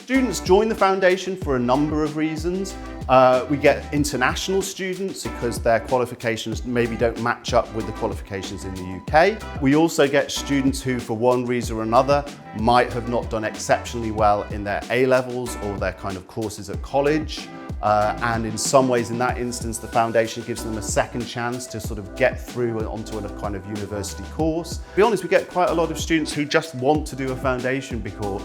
Students join the foundation for a number of reasons. We get international students because their qualifications maybe don't match up with the qualifications in the UK. We also get students who, for one reason or another, might have not done exceptionally well in their A-levels or their kind of courses at college. And in some ways, in that instance, the foundation gives them a second chance to sort of get through onto a kind of university course. To be honest, we get quite a lot of students who just want to do a foundation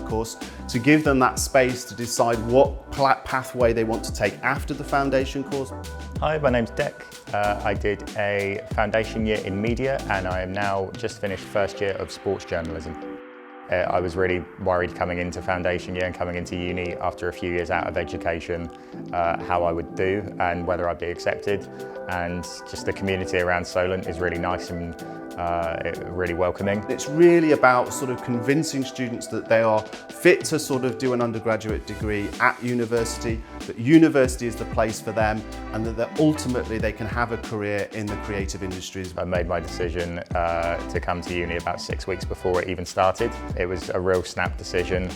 course to give them that space to decide what pathway they want to take after the foundation course. Hi, my name's Dec. I did a foundation year in media and I am now just finished first year of sports journalism. I was really worried coming into foundation year and coming into uni after a few years out of education, how I would do and whether I'd be accepted. And just the community around Solent is really nice and really welcoming. It's really about sort of convincing students that they are fit to sort of do an undergraduate degree at university, that university is the place for them, and that ultimately they can have a career in the creative industries. I made my decision to come to uni about 6 weeks before it even started. It was a real snap decision,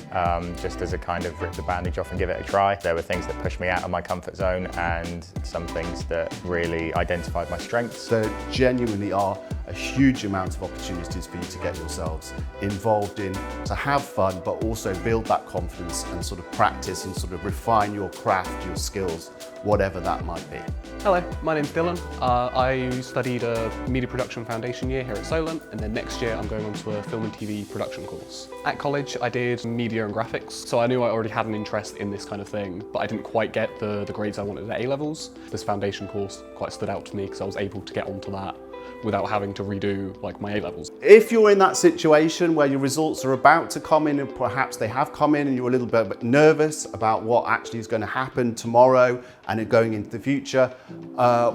just as a kind of rip the bandage off and give it a try. There were things that pushed me out of my comfort zone and some things that really identified my strengths. There genuinely are a huge amount of opportunities for you to get yourselves involved in, to have fun, but also build that confidence and sort of practice and sort of refine your craft, your skills, whatever that might be. Hello, my name's Dylan. I studied a media production foundation year here at Solent, and then next year I'm going on to a film and TV production course. At college I did media and graphics, so I knew I already had an interest in this kind of thing, but I didn't quite get the grades I wanted at A-levels. This foundation course quite stood out to me because I was able to get onto that without having to redo like my A-levels. If you're in that situation where your results are about to come in and perhaps they have come in and you're a little bit nervous about what actually is going to happen tomorrow and going into the future,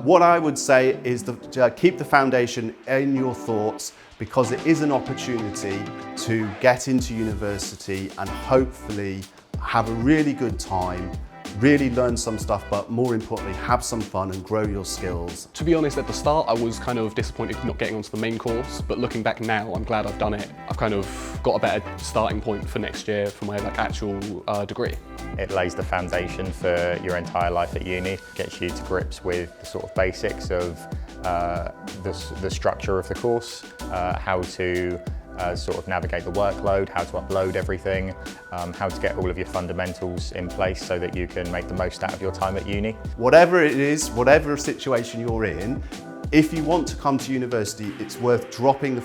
what I would say is to keep the foundation in your thoughts, because it is an opportunity to get into university and hopefully have a really good time, really learn some stuff, but more importantly, have some fun and grow your skills. To be honest, at the start I was kind of disappointed not getting onto the main course, but looking back now, I'm glad I've done it. I've kind of got a better starting point for next year for my actual degree. It lays the foundation for your entire life at uni, gets you to grips with the sort of basics of the structure of the course, how to sort of navigate the workload, how to upload everything, how to get all of your fundamentals in place so that you can make the most out of your time at uni. Whatever it is, whatever situation you're in, if you want to come to university, it's worth dropping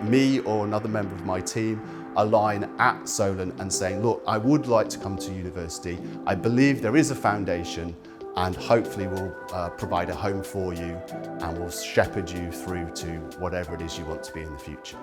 me or another member of my team a line at Solent and saying, look, I would like to come to university. I believe there is a foundation and hopefully we'll provide a home for you and we'll shepherd you through to whatever it is you want to be in the future.